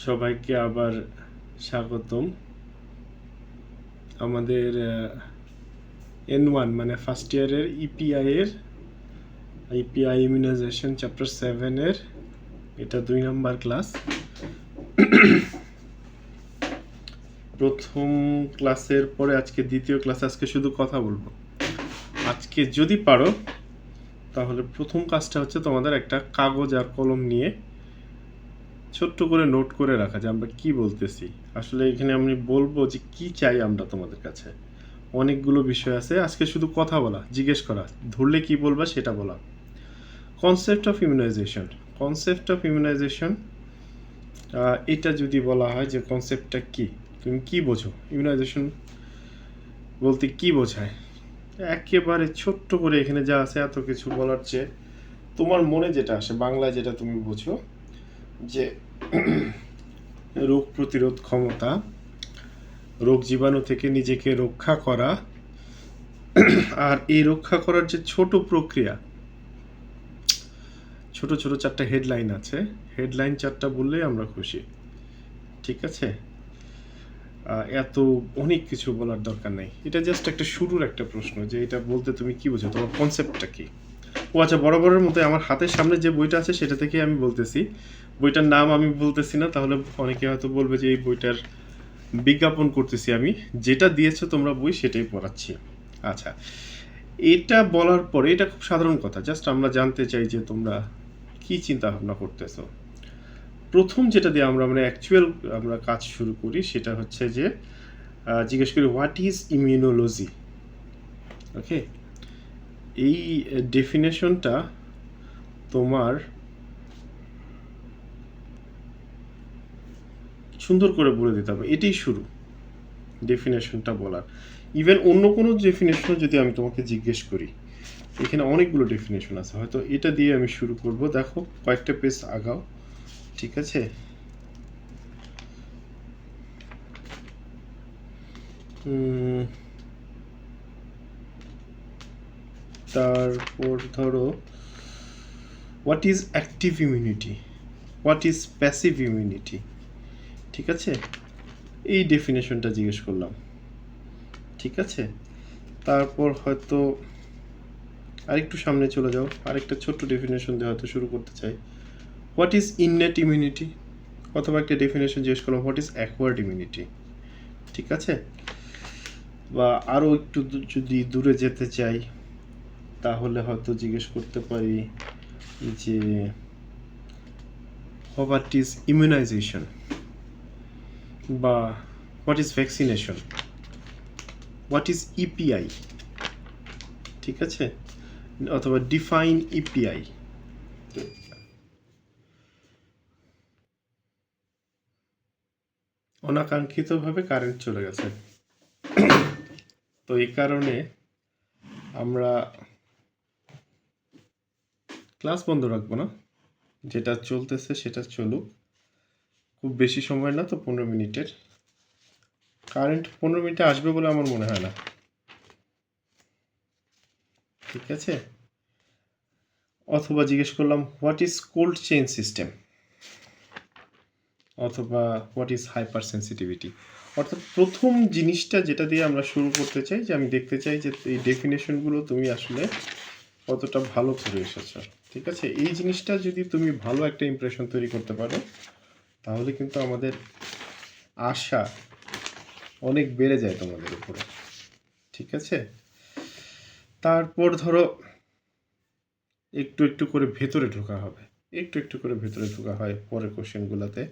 সবাইকে আবার স্বাগতম আমাদের N1 মানে ফার্স্ট ইয়ারের ইপিআই ইমিউনাইজেশন চ্যাপ্টার 7 এর এটা 2 নম্বর ক্লাস। প্রথম ক্লাসের পরে আজকে দ্বিতীয় ক্লাস, আজকে শুধু কথা বলবো। আজকে যদি পারো তাহলে প্রথম কাজটা হচ্ছে তোমাদের একটা কাগজ আর কলম নিয়ে ছোট্ট করে নোট করে রাখা যে আমরা কি বলতেছি। আসলে এখানে আমি বলবো যে কি চাই আমরা তোমাদের কাছে। অনেকগুলো বিষয় আছে, আজকে শুধু কথা বলা, জিজ্ঞেস করা, ধরলে কি বলবা সেটা বলা। কনসেপ্ট অফ ইমিউনাইজেশন, এটা যদি বলা হয় যে কনসেপ্টটা কি, তুমি কি বোঝো ইমিউনাইজেশন বলতে কি বোঝায়, একেবারে ছোট্ট করে এখানে যা আছে এত কিছু বলার চেয়ে তোমার মনে যেটা আসে, বাংলায় যেটা তুমি বোঝো যে রোগ প্রতিরোধ ক্ষমতা, রোগ জীবাণু থেকে নিজেকে রক্ষা করা, আর এই রক্ষা করার যে ছোট প্রক্রিয়া, ছোট ছোট 4টা হেডলাইন আছে, হেডলাইন 4টা বললেই আমরা খুশি। ঠিক আছে, এত অনেক কিছু বলার দরকার নেই, এটা জাস্ট একটা শুরুর একটা প্রশ্ন যে এটা বলতে তুমি কি বোঝো, তোমার কনসেপ্টটা কি। ও আচ্ছা, বরাবরের মতো আমার হাতের সামনে যে বইটা আছে সেটা থেকে আমি বলতেছি, বইটার নাম আমি বলতেছি না, তাহলে অনেকে হয়তো বলবে যে এই বইটার বিজ্ঞাপন করতেছি আমি। যেটা দিয়েছো তোমরা বই সেটাই পড়াচ্ছি। আচ্ছা, এটা বলার পরে এটা খুব সাধারণ কথা, জাস্ট আমরা জানতে চাই যে তোমরা কি চিন্তা ভাবনা করতেছো। প্রথম যেটা দিয়ে আমরা অ্যাকচুয়াল আমরা কাজ শুরু করি সেটা হচ্ছে যে জিজ্ঞেস করি হোয়াট ইজ ইমিউনোলজি। ওকে, এই ডেফিনেশনটা তোমার সুন্দর করে বলে দিতে হবে, এটাই শুরু ডেফিনেশনটা বলার। ইভেন অন্য কোনো ডেফিনেশনও যদি আমি তোমাকে জিজ্ঞেস করি, এখানে অনেকগুলো ডেফিনেশন আছে, হয়তো এটা দিয়ে আমি শুরু করব। দেখো কয়েকটা পেজ আগাও, ঠিক আছে। তারপর ধরো what is active immunity, what is passive immunity, ঠিক আছে, এই ডেফিনেশনটা জিজ্ঞেস করলাম। ঠিক আছে, তারপর হয়তো আরেকটু সামনে চলে যাও, আরেকটা ছোট্ট ডেফিনেশন দিয়ে হয়তো শুরু করতে চাই, হোয়াট ইজ ইননেট ইমিউনিটি, অথবা একটা ডেফিনেশন জিজ্ঞেস করলাম হোয়াট ইজ অ্যাকোয়ার্ড ইমিউনিটি। ঠিক আছে, বা আরও একটু যদি দূরে যেতে চাই তাহলে হয়তো জিজ্ঞেস করতে পারি যে হোয়াট ইজ ইমিউনাইজেশন, বা what is vaccination, what is EPI. ঠিক আছে, অথবা ডিফাইন ইপিআই। অনাকাঙ্ক্ষিতভাবে কারেন্ট চলে গেছে, তো এই কারণে আমরা ক্লাস বন্ধ রাখবো না, যেটা চলতেছে সেটা চলুক। খুব বেশি সময় না তো, 15 মিনিটের। কারেন্ট 15 মিনিটে আসবে বলে আমার মনে হয় না। ঠিক আছে, অথবা জিজ্ঞেস করলাম what is cold chain system, অথবা হোয়াট ইজ হাইপার সেন্সিটিভিটি। অর্থাৎ প্রথম জিনিসটা যেটা দিয়ে আমরা শুরু করতে চাই, যে আমি দেখতে চাই যে এই ডেফিনেশনগুলো তুমি আসলে কতটা ভালো করে এসেছো। ঠিক আছে, এই জিনিসটা যদি তুমি ভালো একটা ইমপ্রেশন তৈরি করতে পারো তাহলে কিন্তু আমাদের আশা অনেক বেড়ে যায় তোমাদের উপরে। ঠিক আছে, তারপর ধরো একটু একটু করে ভেতরে ঢোকা হবে, একটু একটু করে ভেতরে ঢোকা হয় পরের কোশ্চেনগুলোতে।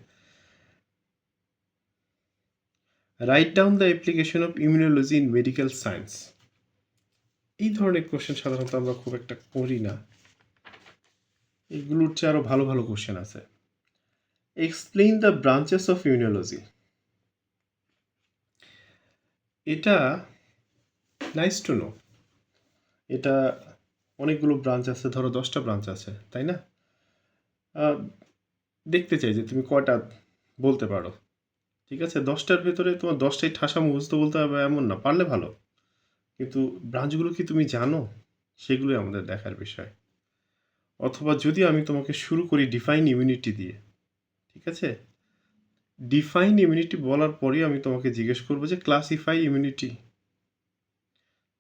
Write down the application of immunology in medical science. এই ধরনের কোশ্চেন সাধারণত আমরা খুব একটা করি না, এগুলোর চেয়ে আরও ভালো ভালো কোশ্চেন আছে। Explain the branches of immunology, এটা নাইস টু নো। এটা অনেকগুলো ব্রাঞ্চ আছে, ধরো 10টা ব্রাঞ্চ আছে, তাই না? দেখতে চাই যে তুমি কয়টা বলতে পারো। ঠিক আছে, 10টার ভেতরে তোমার 10টাই ঠাসা মুখস্থ বলতে হবে এমন না, পারলে ভালো, কিন্তু ব্রাঞ্চগুলো কি তুমি জানো সেগুলোই আমাদের দেখার বিষয়। অথবা যদি আমি তোমাকে শুরু করি ডিফাইন ইমিউনিটি দিয়ে, ঠিক আছে, ডিফাইন ইমিউনিটি বলার পরেই আমি তোমাকে জিজ্ঞেস করবো যে ক্লাসিফাই ইমিউনিটি।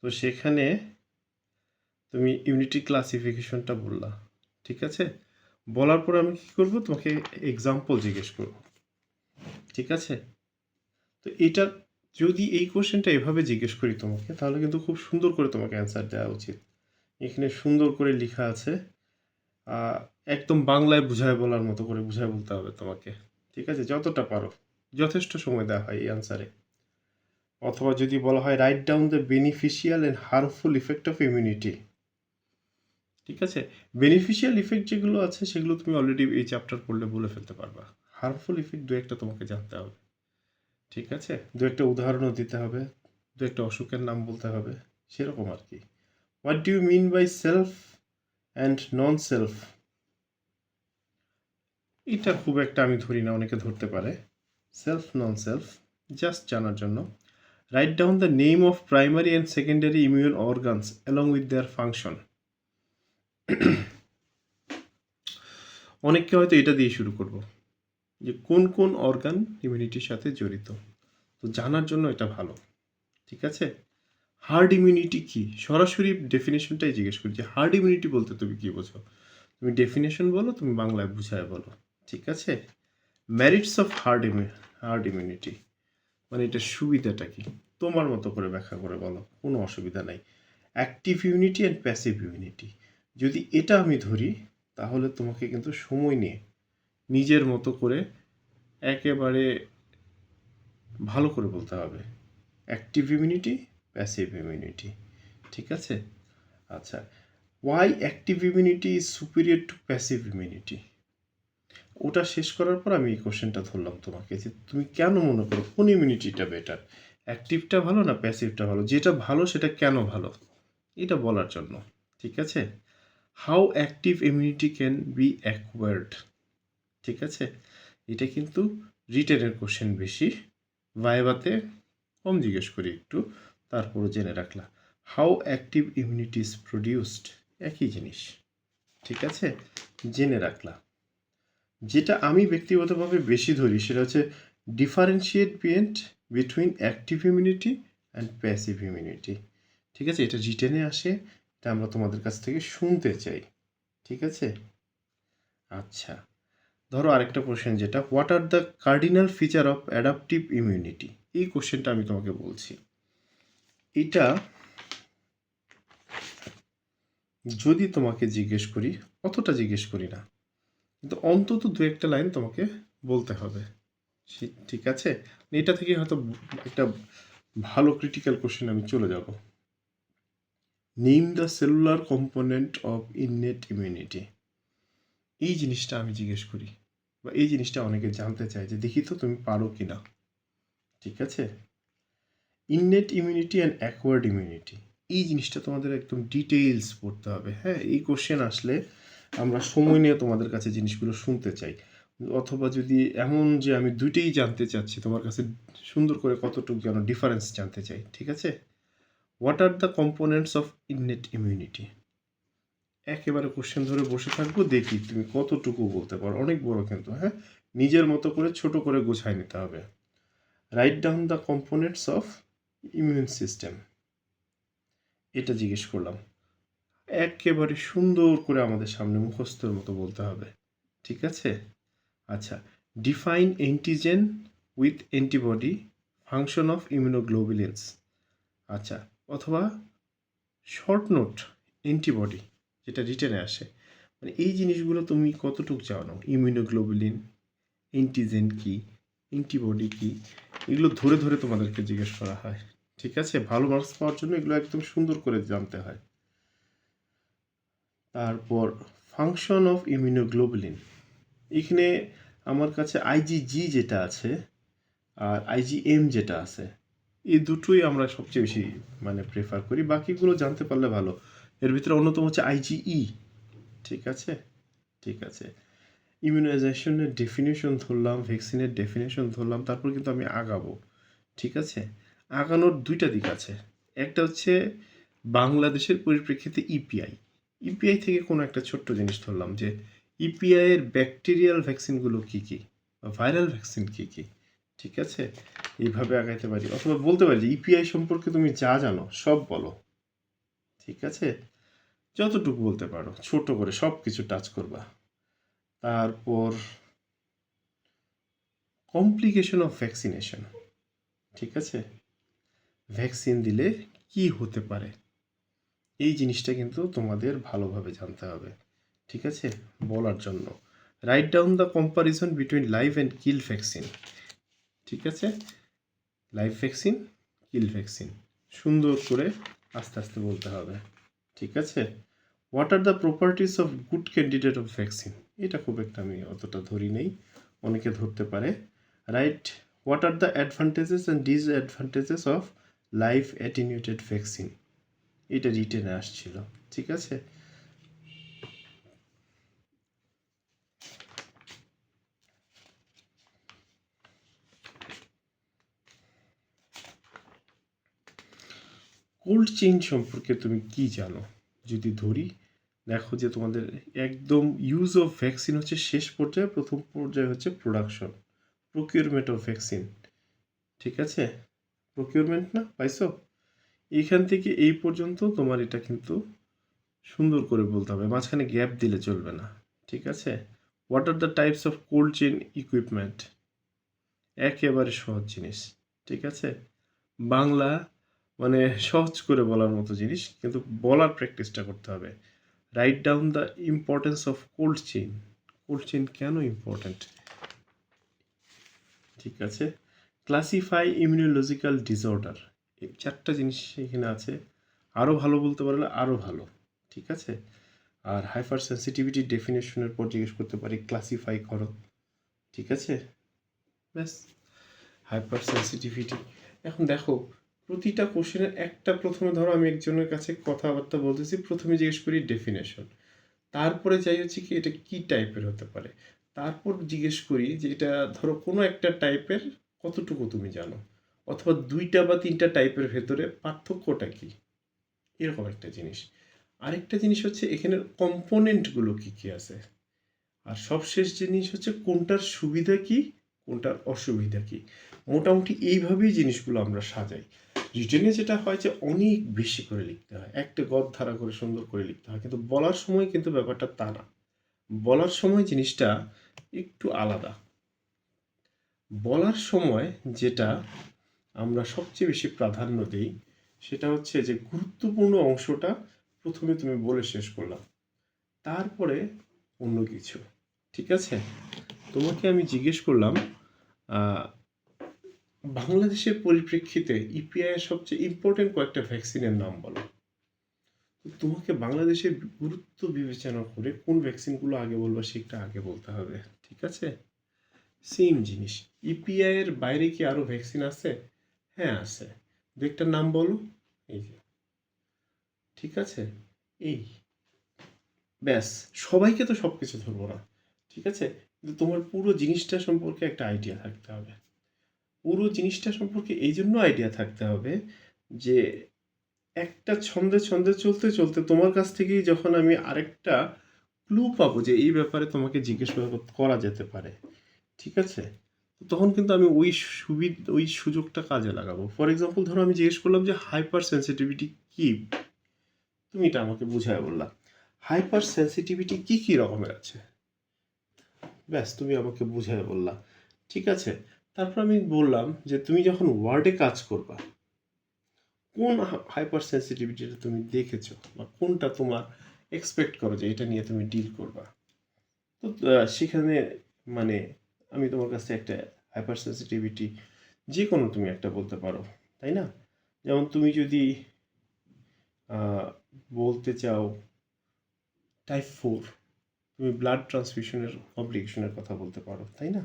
তো সেখানে তুমি ইউনিটি ক্লাসিফিকেশনটা বললা, ঠিক আছে? বলার পর আমি কি করব, তোমাকে এক্সাম্পল জিজ্ঞেস করব, ঠিক আছে? তো এটা যদি এই কোশ্চেনটা এভাবে জিজ্ঞেস করি তোমাকে, তাহলে কিন্তু খুব সুন্দর করে তোমাকে অ্যান্সার দেওয়া উচিত। এখানে সুন্দর করে লেখা আছে, একদম বাংলায় বুঝায় বলার মতো করে বুঝায় বলতে হবে তোমাকে, ঠিক আছে? যতটা পারো, যথেষ্ট সময় দেওয়া হয় এই অ্যান্সারে। অথবা যদি বলা হয় right down the beneficial and harmful effect of immunity, ঠিক আছে? বেনিফিশিয়াল ইফেক্ট যেগুলো আছে সেগুলো তুমি অলরেডি এই চ্যাপ্টার পড়লে বলে ফেলতে পারবা। হার্মফুল ইফেক্ট দু একটা তোমাকে জানতে হবে, ঠিক আছে? দু একটা উদাহরণও দিতে হবে, দু একটা অসুখের নাম বলতে হবে, সেরকম আর কি। What do you mean by self and non self? এটা খুব একটা আমি ধরি না, অনেকে ধরতে পারে। সেলফ নন সেলফ জাস্ট জানার জন্য। Right down the name of primary and secondary immune organs along with their function. অনেককে হয়তো এটা দিয়ে শুরু করব, যে কোন কোন অর্গান ইমিউনিটির সাথে জড়িত। তো জানার জন্য এটা ভালো, ঠিক আছে? হার্ড ইমিউনিটি কি, সরাসরি ডেফিনেশনটাই জিজ্ঞেস করি যে হার্ড ইমিউনিটি বলতে তুমি কি বোঝো। তুমি ডেফিনেশন বলো, তুমি বাংলায় বুঝায় বলো, ঠিক আছে? মেরিটস অফ হার্ড ইমিউনিটি মানে এটার সুবিধাটা কি, তোমার মতো করে ব্যাখ্যা করে বলো, কোনো অসুবিধা নাই। Active immunity and passive immunity, যদি এটা আমি ধরি তাহলে তোমাকে কিন্তু সময় নিয়ে নিজের মতো করে একেবারে ভালো করে বলতে হবে অ্যাক্টিভ ইমিউনিটি, প্যাসিভ ইমিউনিটি, ঠিক আছে? আচ্ছা, why active immunity is superior to passive immunity, ওটা শেষ করার পর আমি এই কোশ্চেনটা ধরলাম তোমাকে, যে তুমি কেন মনে করো কোন ইমিউনিটিটা বেটার, অ্যাক্টিভটা ভালো না প্যাসিভটা ভালো, যেটা ভালো সেটা কেন ভালো, এটা বলার জন্য, ঠিক আছে? How active immunity can be acquired, ঠিক আছে? এটা কিন্তু রিটেনের কোশ্চেন বেশি, ভাইভাতে কম জিজ্ঞেস করি একটু, তারপরও জেনে রাখলা। How active immunity is produced, একই জিনিস, ঠিক আছে? জেনে রাখলা। যেটা আমি ব্যক্তিগতভাবে বেশি ধরি সেটা হচ্ছে differentiate between active immunity and passive immunity, ঠিক আছে? এটা রিটেনে আসে, এটা আমরা তোমাদের কাছ থেকে শুনতে চাই, ঠিক আছে? আচ্ছা, ধরো আরেকটা কোশ্চেন, যেটা what are the cardinal feature of adaptive immunity, এই কোশ্চেনটা আমি তোমাকে বলছি। এটা যদি তোমাকে জিজ্ঞেস করি, অতটা জিজ্ঞেস করি না, কিন্তু অন্তত দু একটা লাইন তোমাকে বলতে হবে, ঠিক আছে? এটা থেকে হয়তো একটা ভালো ক্রিটিক্যাল কোশ্চেন আমি চলে যাব। Name the cellular component of innate immunity, এই জিনিসটা আমি জিজ্ঞেস করি, বা এই জিনিসটা অনেকে জানতে চায় যে দেখি তো তুমি পারো কি না, ঠিক আছে? Innate immunity and acquired immunity, এই জিনিসটা তোমাদের একদম ডিটেইলস পড়তে হবে। হ্যাঁ, এই কোশ্চেন আসলে আমরা সময় নিয়ে তোমাদের কাছে জিনিসগুলো শুনতে চাই, অথবা যদি এমন যে আমি দুইটাই জানতে চাচ্ছি, তোমার কাছে সুন্দর করে কতটুকু যেন ডিফারেন্স জানতে চাই, ঠিক আছে? What are the components of innate immunity, একেবারে কোশ্চেন ধরে বসে থাকবো, দেখি তুমি কতটুকু বলতে পারো, অনেক বড় কিন্তু, হ্যাঁ, নিজের মতো করে ছোট করে গোছায় নিতে হবে। Right down the components of immune system, এটা জিজ্ঞেস করলাম, একেবারে সুন্দর করে আমাদের সামনে মুখস্থের মতো বলতে হবে, ঠিক আছে? আচ্ছা, define antigen with antibody function of immunoglobulins, আচ্ছা, অথবা শর্ট নোট অ্যান্টিবডি, যেটা রিটেনে আসে, মানে এই জিনিসগুলো তুমি কতটুকু জানো, ইমিউনোগ্লোবুলিন, অ্যান্টিজেন কি, অ্যান্টিবডি কি, এগুলো ধরে ধরে তোমাদেরকে জিজ্ঞেস করা হয়, ঠিক আছে? ভালো মার্কস পাওয়ার জন্য এগুলো একদম সুন্দর করে জানতে হয়। তারপর ফাংশন অফ ইমিউনোগ্লোবুলিন, এখানে আমার কাছে আইজিজি যেটা আছে আর আইজিএম যেটা আছে, এই দুটোই আমরা সবচেয়ে বেশি মানে প্রেফার করি, বাকিগুলো জানতে পারলে ভালো। এর ভিতরে অন্যতম হচ্ছে আইজিই, ঠিক আছে? ঠিক আছে, ইমিউনাইজেশনের ডেফিনেশন ধরলাম, ভ্যাকসিনের ডেফিনেশন ধরলাম, তারপর কিন্তু আমি আগাবো, ঠিক আছে? আগানোর দুইটা দিক আছে, একটা হচ্ছে বাংলাদেশের পরিপ্রেক্ষিতে ইপিআই, ইপিআই থেকে কোনো একটা ছোট্ট জিনিস ধরলাম যে ইপিআই এর ব্যাকটেরিয়াল ভ্যাকসিনগুলো কী কী, ভাইরাল ভ্যাকসিন কী কী, ঠিক আছে? এইভাবে আগাইতে পারি, অথবা বলতে পারি যে ইপিআই সম্পর্কে তুমি যা জানো সব বলো, ঠিক আছে? যতটুকু বলতে পারো ছোট করে সব কিছু টাচ করবা। তারপর কমপ্লিকেশন অফ ভ্যাকসিনেশন, ঠিক আছে? ভ্যাকসিন দিলে কি হতে পারে, এই জিনিসটা কিন্তু তোমাদের ভালোভাবে জানতে হবে, ঠিক আছে? বলার জন্য right down the comparison between live and kill vaccine, ঠিক আছে? লাইভ ভ্যাকসিন, কিল ভ্যাকসিন, সুন্দর করে আস্তে আস্তে বলতে হবে, ঠিক আছে? What are the properties of good candidate of vaccine, এটা খুব একটা আমি অতটা ধরি নেই, অনেকে ধরতে পারে। Right, what are the advantages and disadvantages of live attenuated vaccine, এটা রিটেনে আসছিল, ঠিক আছে? কোল্ড চেইন সম্পর্কে তুমি কি জানো যদি ধরি, দেখো যে তোমাদের একদম ইউজ অফ ভ্যাকসিন হচ্ছে শেষ পর্যায়ে, প্রথম পর্যায়ে হচ্ছে প্রোডাকশন, প্রকিউরমেন্ট অফ ভ্যাকসিন, ঠিক আছে? প্রকিউরমেন্ট না পাইছো, এইখান থেকে এই পর্যন্ত তোমার এটা কিন্তু সুন্দর করে বলতে হবে, মাঝখানে গ্যাপ দিলে চলবে না, ঠিক আছে? What are the types of cold chain equipment, একেবারে সহজ জিনিস, ঠিক আছে? বাংলা মানে সহজ করে বলার মতো জিনিস, কিন্তু বলার প্র্যাকটিসটা করতে হবে। Right down the importance of cold chain, cold chain কেন ইম্পর্ট্যান্ট, ঠিক আছে? ক্লাসিফাই ইমিউনোলজিক্যাল ডিসঅর্ডার, এই চারটা জিনিস এখানে আছে, আরও ভালো বলতে পারলে আরও ভালো, ঠিক আছে? আর হাইপার সেন্সিটিভিটি ডেফিনেশনের পর জিজ্ঞেস করতে পারি ক্লাসিফাই করো, ঠিক আছে? ব্যাস, হাইপার সেন্সিটিভিটি। এখন দেখো প্রতিটা কোশ্চেনের একটা, প্রথমে ধরো আমি একজনের কাছে কথাবার্তা বলতেছি, প্রথমে জিজ্ঞেস করি ডেফিনেশন, তারপরে যাই হচ্ছে কি এটা কি টাইপের হতে পারে, তারপর জিজ্ঞেস করি যে এটা ধরো কোনো একটা টাইপের কতটুকু তুমি জানো, অথবা দুইটা বা তিনটা টাইপের ভেতরে পার্থক্যটা কি, এরকম একটা জিনিস। আরেকটা জিনিস হচ্ছে এখানের কম্পোনেন্টগুলো কি কি আছে, আর সবশেষ জিনিস হচ্ছে কোনটার সুবিধা কি, কোনটার অসুবিধা কি। মোটামুটি এইভাবেই জিনিসগুলো আমরা সাজাই। রিটেনে যেটা হয় যে অনেক বেশি করে লিখতে হয়, একটা গদ ধারা করে সুন্দর করে লিখতে হয়, কিন্তু বলার সময় কিন্তু ব্যাপারটা তা না, বলার সময় জিনিসটা একটু আলাদা। বলার সময় যেটা আমরা সবচেয়ে বেশি প্রাধান্য দিই সেটা হচ্ছে যে গুরুত্বপূর্ণ অংশটা প্রথমে তুমি বলে শেষ করলাম, তারপরে অন্য কিছু, ঠিক আছে? তোমাকে আমি জিজ্ঞেস করলাম বাংলাদেশের পরিপ্রেক্ষিতে ইপিআই এর সবচেয়ে ইম্পর্টেন্ট কয়েকটা ভ্যাকসিনের নাম বলো। তো তোমাকে বাংলাদেশের গুরুত্ব বিবেচনা করে কোন ভ্যাকসিনগুলো আগে বলবা সেটা আগে বলতে হবে, ঠিক আছে? সেম জিনিস, ইপিআই এর বাইরে কি আরো ভ্যাকসিন আছে? হ্যাঁ আছে, দু একটা নাম বলো। এই যে, ঠিক আছে, এই ব্যাস, সবাইকে তো সব কিছু ধরবো না, ঠিক আছে? কিন্তু তোমার পুরো জিনিসটা সম্পর্কে একটা আইডিয়া থাকতে হবে, পুরো জিনিসটা সম্পর্কে এই জন্য আইডিয়া থাকতে হবে যে একটা ছন্দে ছন্দে চলতে চলতে তোমার কাছ থেকেই যখন আমি আরেকটা ক্লু পাবো যে এই ব্যাপারে তোমাকে জিজ্ঞেস করা যেতে পারে, ঠিক আছে? তো তখন কিন্তু আমি ওই সুযোগটা কাজে লাগাবো। ফর এক্সাম্পল ধরো আমি জিজ্ঞেস করলাম যে হাইপার সেন্সিটিভিটি কি, তুমি এটা আমাকে বুঝায় বললা হাইপার সেন্সিটিভিটি কি কি রকমের আছে, ব্যাস তুমি আমাকে বুঝায় বললা, ঠিক আছে? তারপর আমি বললাম যে তুমি যখন ওয়ার্ডে কাজ করবা কোন হাইপার সেন্সিটিভিটিটা তুমি দেখেছো বা কোনটা তোমার এক্সপেক্ট করো যে এটা নিয়ে তুমি ডিল করবা। তো সেখানে মানে আমি তোমার কাছে একটা হাইপার সেন্সিটিভিটি যে কোনো তুমি একটা বলতে পারো, তাই না? যেমন তুমি যদি আহ, বলতে চাও টাইপ 4, তুমি ব্লাড ট্রান্সফিউশনের কমপ্লিকেশনের কথা বলতে পারো, তাই না?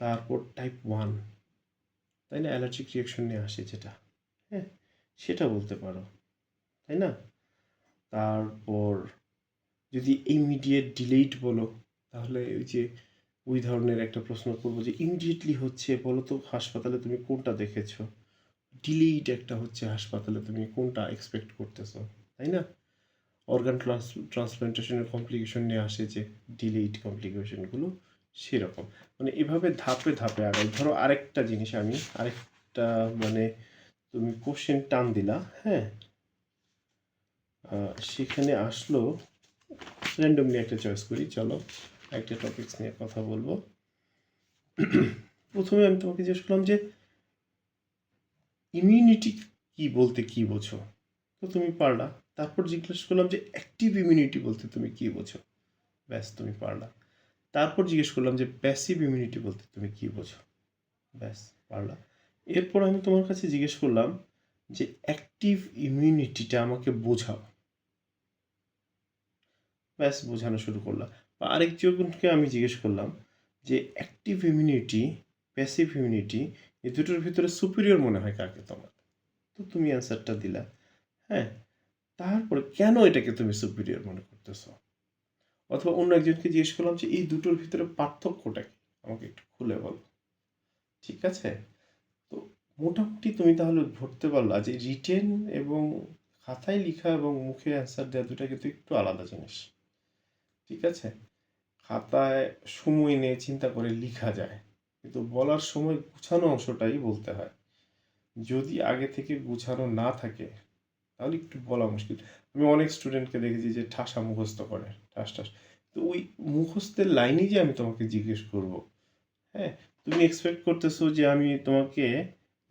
তারপর টাইপ 1, তাই না, অ্যালার্জিক রিয়াকশন নিয়ে আসে যেটা, হ্যাঁ, সেটা বলতে পারো, তাই না? তারপর যদি ইমিডিয়েট ডিলেইড বলো, তাহলে ওই যে ওই ধরনের একটা প্রশ্ন করবো যে ইমিডিয়েটলি হচ্ছে বলো তো হাসপাতালে তুমি কোনটা দেখেছো, ডিলেইড একটা হচ্ছে হাসপাতালে তুমি কোনটা এক্সপেক্ট করতেছো, তাই না? অর্গান ট্রান্সপ্লান্টেশনের কমপ্লিকেশন নিয়ে আসে যে ডিলেইড কমপ্লিকেশনগুলো, সেরকম মানে এভাবে ধাপে ধাপে আগাই। ধরো আরেকটা জিনিস আমি আরেকটা মানে তুমি কোশ্চেন টান দিলা, হ্যাঁ, সেখানে আসলো র্যান্ডমলি একটা চয়েস করি, চলো একটা টপিকস নিয়ে কথা বলবো। প্রথমে আমি তোমাকে জিজ্ঞেস করলাম যে ইমিউনিটি কি বলতে কি বোঝো, তো তুমি পারলা। তারপর জিজ্ঞেস করলাম যে অ্যাক্টিভ ইমিউনিটি বলতে তুমি কি বোঝো, ব্যাস তুমি পারলা। তারপর জিজ্ঞেস করলাম যে প্যাসিভ ইমিউনিটি বলতে তুমি কি বোঝো, ব্যাস পারলা। এরপর আমি তোমার কাছে জিজ্ঞেস করলাম যে অ্যাক্টিভ ইমিউনিটিটা আমাকে বোঝাও, ব্যাস বোঝানো শুরু করলাম। বা আরেকজনকে আমি জিজ্ঞেস করলাম যে অ্যাক্টিভ ইমিউনিটি, প্যাসিভ ইমিউনিটি, এই দুটোর ভিতরে সুপিরিয়র মনে হয় কাকে তোমার, তো তুমি অ্যান্সারটা দিলা, হ্যাঁ। তারপরে কেন এটাকে তুমি সুপিরিয়র মনে করতেছো? অথবা অন্য একজনকে জিজ্ঞেস করলাম যে এই দুটোর ভিতরে পার্থক্যটা কি, আমাকে একটু খুলে বলো, ঠিক আছে। তো মোটামুটি তুমি তাহলে ধরতে পারলা যে রিটেন এবং খাতায় লেখা এবং মুখে অ্যান্সার দেওয়া দুটা কিন্তু একটু আলাদা জিনিস, ঠিক আছে। খাতায় সময় নিয়ে চিন্তা করে লেখা যায়, কিন্তু বলার সময় গুছানো অংশটাই বলতে হয়। যদি আগে থেকে গুছানো না থাকে তাহলে একটু বলা মুশকিল। আমি অনেক স্টুডেন্টকে দেখেছি যে ঠাসা মুখস্থ করে, ঠাস ঠাস। তো ওই মুখস্থের লাইনই যে আমি তোমাকে জিজ্ঞেস করব, হ্যাঁ, তুমি এক্সপেক্ট করতেছো যে আমি তোমাকে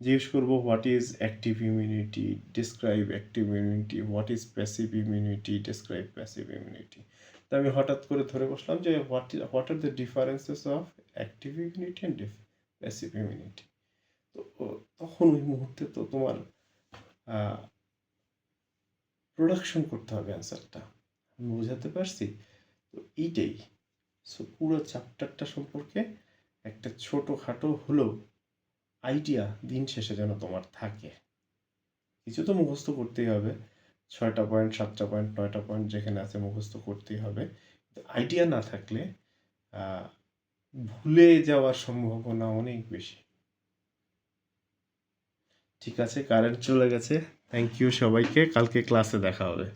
জিজ্ঞেস করব what is active immunity, describe active immunity, what is passive immunity, describe passive immunity. তো আমি হঠাৎ করে ধরে বসলাম যে what are the differences of active immunity and passive immunity. তো তখন ওই মুহূর্তে তো তোমার প্রোডাকশন করতে হবে অ্যান্সারটা, আমি বোঝাতে পারছি? তো এইটাই। সো পুরো চ্যাপ্টারটা সম্পর্কে একটা ছোটোখাটো হলেও আইডিয়া দিন শেষে যেন তোমার থাকে। কিছু তো মুখস্থ করতেই হবে, 6টা পয়েন্ট, 7টা পয়েন্ট, 9টা পয়েন্ট যেখানে আছে মুখস্থ করতেই হবে। আইডিয়া না থাকলে ভুলে যাওয়ার সম্ভাবনা অনেক বেশি। ঠিক আছে, কারেন্ট চলে গেছে। থ্যাংক ইউ সবাইকে, কালকে ক্লাসে দেখা হবে।